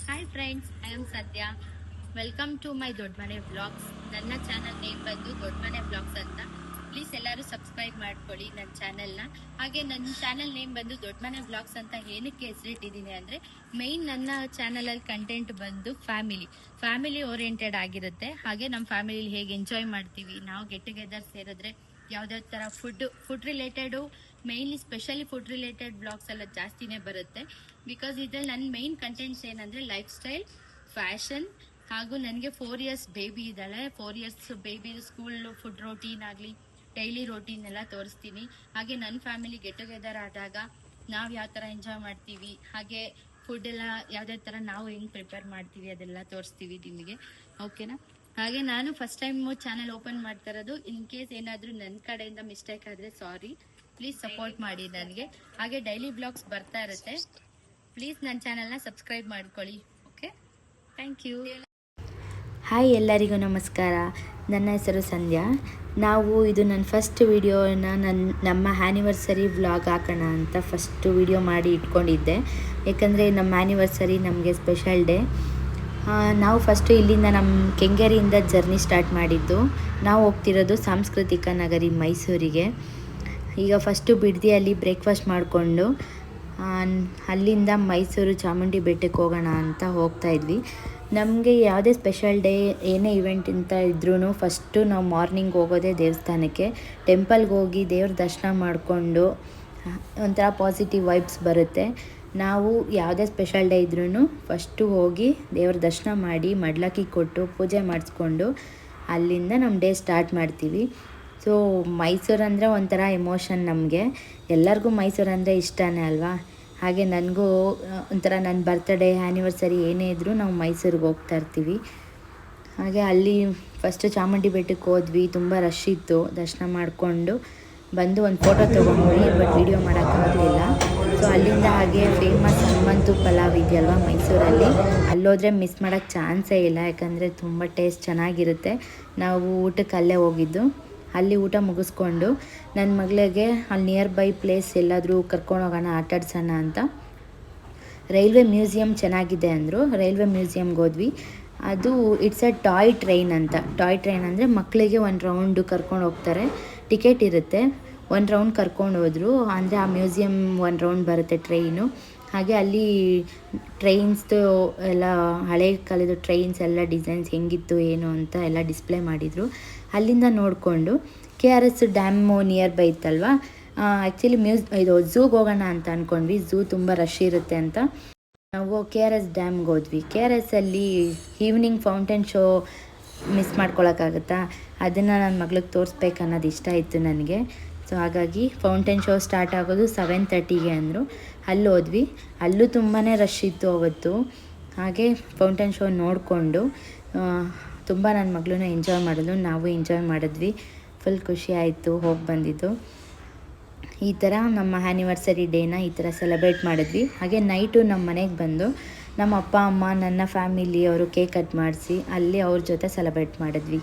Hi friends, I am ಸದ್ಯ. Welcome to my ದೊಡ್ಡ ಮನೆ ಬ್ಲಾಗ್ಸ್. ನನ್ನ ಚಾನಲ್ ನೇಮ್ ಬಂದು ದೊಡ್ಡ ಮನೆ ಬ್ಲಾಗ್ಸ್ ಅಂತ. ಪ್ಲೀಸ್ ಎಲ್ಲರೂ ಸಬ್ಸ್ಕ್ರೈಬ್ ಮಾಡ್ಕೊಳ್ಳಿ ನನ್ನ ಚಾನಲ್ನ. ಹಾಗೆ ನನ್ನ ಚಾನಲ್ ನೇಮ್ ಬಂದು ದೊಡ್ಡ ಮನೆ ಬ್ಲಾಗ್ಸ್ ಅಂತ ಏನಕ್ಕೆ ಹೆಸರಿಟ್ಟಿದ್ದೀನಿ ಅಂದರೆ, ಮೈನ್ ನನ್ನ ಚಾನಲಲ್ಲಿ ಕಂಟೆಂಟ್ ಬಂದು ಫ್ಯಾಮಿಲಿ ಓರಿಯೆಂಟೆಡ್ ಆಗಿರುತ್ತೆ. ಹಾಗೆ ನಮ್ಮ ಫ್ಯಾಮಿಲಿಲಿ ಹೇಗೆ ಎಂಜಾಯ್ ಮಾಡ್ತೀವಿ, ನಾವು ಗೆಟ್ ಟುಗೆದರ್ ಸೇರಿದ್ರೆ ಯಾವ್ದಾವ ಥರ food related, mainly specially food related blogs ಎಲ್ಲ ಜಾಸ್ತಿನೇ ಬರುತ್ತೆ. ಬಿಕಾಸ್ ಇದ್ರಲ್ಲಿ ನನ್ನ ಮೇಯ್ನ್ ಕಂಟೆಂಟ್ಸ್ ಏನಂದರೆ ಲೈಫ್ ಸ್ಟೈಲ್, ಫ್ಯಾಷನ್, ಹಾಗೂ ನನಗೆ 4 ಇಯರ್ಸ್ ಬೇಬಿ ಇದ್ದಾಳೆ. 4 years baby school food routine ಆಗಲಿ, ಡೈಲಿ ರೋಟೀನ್ ಎಲ್ಲ ತೋರಿಸ್ತೀನಿ. ಹಾಗೆ ನನ್ನ ಫ್ಯಾಮಿಲಿ ಗೆಟ್ ಟುಗೆದರ್ ಆದಾಗ ನಾವು ಯಾವ ಥರ ಎಂಜಾಯ್ ಮಾಡ್ತೀವಿ, ಹಾಗೆ ಫುಡ್ ಎಲ್ಲ ಯಾವುದೇ ಥರ ನಾವು ಹೆಂಗೆ ಪ್ರಿಪೇರ್ ಮಾಡ್ತೀವಿ ಅದೆಲ್ಲ ತೋರಿಸ್ತೀವಿ ನಿಮಗೆ. ಓಕೆನಾ? ಹಾಗೆ ನಾನು ಫಸ್ಟ್ ಟೈಮ್ ಚಾನಲ್ ಓಪನ್ ಮಾಡ್ತಾ ಇರೋದು. ಇನ್ ಕೇಸ್ ಏನಾದರೂ ನನ್ನ ಕಡೆಯಿಂದ ಮಿಸ್ಟೇಕ್ ಆದರೆ ಸಾರಿ. ಪ್ಲೀಸ್ ಸಪೋರ್ಟ್ ಮಾಡಿ ನನಗೆ. ಹಾಗೆ ಡೈಲಿ ಬ್ಲಾಗ್ಸ್ ಬರ್ತಾ ಇರುತ್ತೆ. ಪ್ಲೀಸ್ ನನ್ನ ಚಾನಲ್ನ ಸಬ್ಸ್ಕ್ರೈಬ್ ಮಾಡ್ಕೊಳ್ಳಿ. Okay, thank you. ಹಾಯ್, ಎಲ್ಲರಿಗೂ ನಮಸ್ಕಾರ. ನನ್ನ ಹೆಸರು ಸಂಧ್ಯಾ. ಇದು ನನ್ನ ಫಸ್ಟ್ ವಿಡಿಯೋನ ನಮ್ಮ ಆ್ಯನಿವರ್ಸರಿ ವ್ಲಾಗ್ ಹಾಕೋಣ ಅಂತ ಫಸ್ಟು ವಿಡಿಯೋ ಮಾಡಿ ಇಟ್ಕೊಂಡಿದ್ದೆ. ಯಾಕಂದರೆ ನಮ್ಮ ಆ್ಯನಿವರ್ಸರಿ ನಮಗೆ ಸ್ಪೆಷಲ್ ಡೇ. ನಾವು ಫಸ್ಟು ಇಲ್ಲಿಂದ ನಮ್ಮ ಕೆಂಗೇರಿಯಿಂದ ಜರ್ನಿ ಸ್ಟಾರ್ಟ್ ಮಾಡಿದ್ದು. ನಾವು ಹೋಗ್ತಿರೋದು ಸಾಂಸ್ಕೃತಿಕ ನಗರಿ ಮೈಸೂರಿಗೆ. ಈಗ ಫಸ್ಟು ಬಿಡದಿಯಲ್ಲಿ ಬ್ರೇಕ್ಫಾಸ್ಟ್ ಮಾಡಿಕೊಂಡು ಅಲ್ಲಿಂದ ಮೈಸೂರು ಚಾಮುಂಡಿ ಬೆಟ್ಟಕ್ಕೆ ಹೋಗೋಣ ಅಂತ ಹೋಗ್ತಾಯಿದ್ವಿ. ನಮಗೆ ಯಾವುದೇ ಸ್ಪೆಷಲ್ ಡೇ, ಏನೇ ಇವೆಂಟ್ ಅಂತ ಇದ್ರೂ ಫಸ್ಟು ನಾವು ಮಾರ್ನಿಂಗ್ ಹೋಗೋದೇ ದೇವಸ್ಥಾನಕ್ಕೆ. ಟೆಂಪಲ್ಗೆ ಹೋಗಿ ದೇವ್ರ ದರ್ಶನ ಮಾಡಿಕೊಂಡು ಒಂಥರ ಪಾಸಿಟಿವ್ ವೈಬ್ಸ್ ಬರುತ್ತೆ. ನಾವು ಯಾವುದೇ ಸ್ಪೆಷಲ್ ಡೇ ಇದ್ರೂ ಫಸ್ಟು ಹೋಗಿ ದೇವ್ರ ದರ್ಶನ ಮಾಡಿ ಮಡ್ಲಕ್ಕಿ ಕೊಟ್ಟು ಪೂಜೆ ಮಾಡಿಸ್ಕೊಂಡು ಅಲ್ಲಿಂದ ನಮ್ಮ ಡೇ ಸ್ಟಾರ್ಟ್ ಮಾಡ್ತೀವಿ. ಸೊ ಮೈಸೂರು ಅಂದರೆ ಒಂಥರ ಎಮೋಷನ್ ನಮಗೆ. ಎಲ್ಲರಿಗೂ ಮೈಸೂರು ಅಂದರೆ ಇಷ್ಟನೇ ಅಲ್ವಾ? ಹಾಗೆ ನನಗೂ ಒಂಥರ ನನ್ನ ಬರ್ತ್ಡೇ, ಆ್ಯನಿವರ್ಸರಿ ಏನೇ ಇದ್ದರೂ ನಾವು ಮೈಸೂರಿಗೆ ಹೋಗ್ತಾ ಇರ್ತೀವಿ. ಹಾಗೆ ಅಲ್ಲಿ ಫಸ್ಟು ಚಾಮುಂಡಿ ಬೆಟ್ಟಕ್ಕೆ ಹೋದ್ವಿ. ತುಂಬ ರಶ್ ಇತ್ತು. ದರ್ಶನ ಮಾಡಿಕೊಂಡು ಬಂದು ಒಂದು ಫೋಟೋ ತೊಗೊಂಡ್ವಿ, ಬಟ್ ವಿಡಿಯೋ ಮಾಡೋಕ್ಕಾಗಲಿಲ್ಲ. ಸೊ ಅಲ್ಲಿಂದ ಹಾಗೆ ಫೇಮಸ್ ಹನುಮಂತು ಪಲಾವ್ ಇದೆಯಲ್ವ ಮೈಸೂರಲ್ಲಿ, ಅಲ್ಲೋದ್ರೆ ಮಿಸ್ ಮಾಡೋಕ್ಕೆ ಚಾನ್ಸೇ ಇಲ್ಲ. ಯಾಕಂದರೆ ತುಂಬ ಟೇಸ್ಟ್ ಚೆನ್ನಾಗಿರುತ್ತೆ. ನಾವು ಊಟಕ್ಕೆ ಅಲ್ಲೇ ಹೋಗಿದ್ದು. ಅಲ್ಲಿ ಊಟ ಮುಗಿಸ್ಕೊಂಡು ನನ್ನ ಮಗಳಿಗೆ ಅಲ್ಲಿ ನಿಯರ್ ಬೈ ಪ್ಲೇಸ್ ಎಲ್ಲಾದರೂ ಕರ್ಕೊಂಡೋಗೋಣ, ಆಟಾಡ್ಸೋಣ ಅಂತ. ರೈಲ್ವೆ ಮ್ಯೂಸಿಯಮ್ ಚೆನ್ನಾಗಿದೆ ಅಂದರು. ರೈಲ್ವೆ ಮ್ಯೂಸಿಯಮ್ಗೆ ಹೋದ್ವಿ. ಅದು ಇಟ್ಸ್ ಅ ಟಾಯ್ ಟ್ರೈನ್ ಅಂತ. ಟಾಯ್ ಟ್ರೈನ್ ಅಂದರೆ ಮಕ್ಕಳಿಗೆ ಒಂದು ರೌಂಡು ಕರ್ಕೊಂಡು ಹೋಗ್ತಾರೆ. ಟಿಕೆಟ್ ಇರುತ್ತೆ. ಒಂದು ರೌಂಡ್ ಕರ್ಕೊಂಡು ಹೋದರು. ಅಂದರೆ ಆ ಮ್ಯೂಸಿಯಮ್ ಒಂದು ರೌಂಡ್ ಬರುತ್ತೆ ಟ್ರೈನು. ಹಾಗೆ ಅಲ್ಲಿ ಟ್ರೈನ್ಸ್ದು ಎಲ್ಲ ಹಳೆ ಕಾಲದ ಟ್ರೈನ್ಸ್ ಎಲ್ಲ ಡಿಸೈನ್ಸ್ ಹೆಂಗಿತ್ತು ಏನು ಅಂತ ಎಲ್ಲ ಡಿಸ್ಪ್ಲೇ ಮಾಡಿದರು. ಅಲ್ಲಿಂದ ನೋಡಿಕೊಂಡು KRS ಡ್ಯಾಮು ನಿಯರ್ ಬೈ ಇತ್ತಲ್ವ. ಆ್ಯಕ್ಚುಲಿ ಇದು ಝೂಗೆ ಹೋಗೋಣ ಅಂತ ಅಂದ್ಕೊಂಡ್ವಿ. ಝೂ ತುಂಬ ರಶ್ ಇರುತ್ತೆ ಅಂತ ನಾವು KRS ಡ್ಯಾಮ್ಗೆ ಹೋದ್ವಿ. KRS ಅಲ್ಲಿ ಈವ್ನಿಂಗ್ ಫೌಂಟೇನ್ ಶೋ ಮಿಸ್ ಮಾಡ್ಕೊಳಕ್ಕಾಗತ್ತಾ? ಅದನ್ನು ನನ್ನ ಮಗಳಿಗೆ ತೋರಿಸ್ಬೇಕು ಅನ್ನೋದು ಇಷ್ಟ ಇತ್ತು ನನಗೆ. ಸೊ ಹಾಗಾಗಿ ಫೌಂಟೇನ್ ಶೋ ಸ್ಟಾರ್ಟ್ ಆಗೋದು 7:30ಗೆ ಅಂದರು. ಅಲ್ಲಿ ಹೋದ್ವಿ. ಅಲ್ಲೂ ತುಂಬಾ ರಶ್ ಇತ್ತು ಅವತ್ತು. ಹಾಗೆ ಫೌಂಟೇನ್ ಶೋ ನೋಡಿಕೊಂಡು ತುಂಬ ನನ್ನ ಮಗಳೂ ಎಂಜಾಯ್ ಮಾಡಿದ್ಲು, ನಾವು ಎಂಜಾಯ್ ಮಾಡಿದ್ವಿ. ಫುಲ್ ಖುಷಿ ಆಯಿತು ಹೋಗಿ ಬಂದಿದ್ದು. ಈ ಥರ ನಮ್ಮ ಆ್ಯನಿವರ್ಸರಿ ಡೇನ ಈ ಥರ ಸೆಲೆಬ್ರೇಟ್ ಮಾಡಿದ್ವಿ. ಹಾಗೆ ನೈಟು ನಮ್ಮ ಮನೆಗೆ ಬಂದು ನಮ್ಮ ಅಪ್ಪ ಅಮ್ಮ, ನನ್ನ ಫ್ಯಾಮಿಲಿ ಅವರು ಕೇಕ್ ಕಟ್ ಮಾಡಿಸಿ ಅಲ್ಲಿ ಅವ್ರ ಜೊತೆ ಸೆಲೆಬ್ರೇಟ್ ಮಾಡಿದ್ವಿ.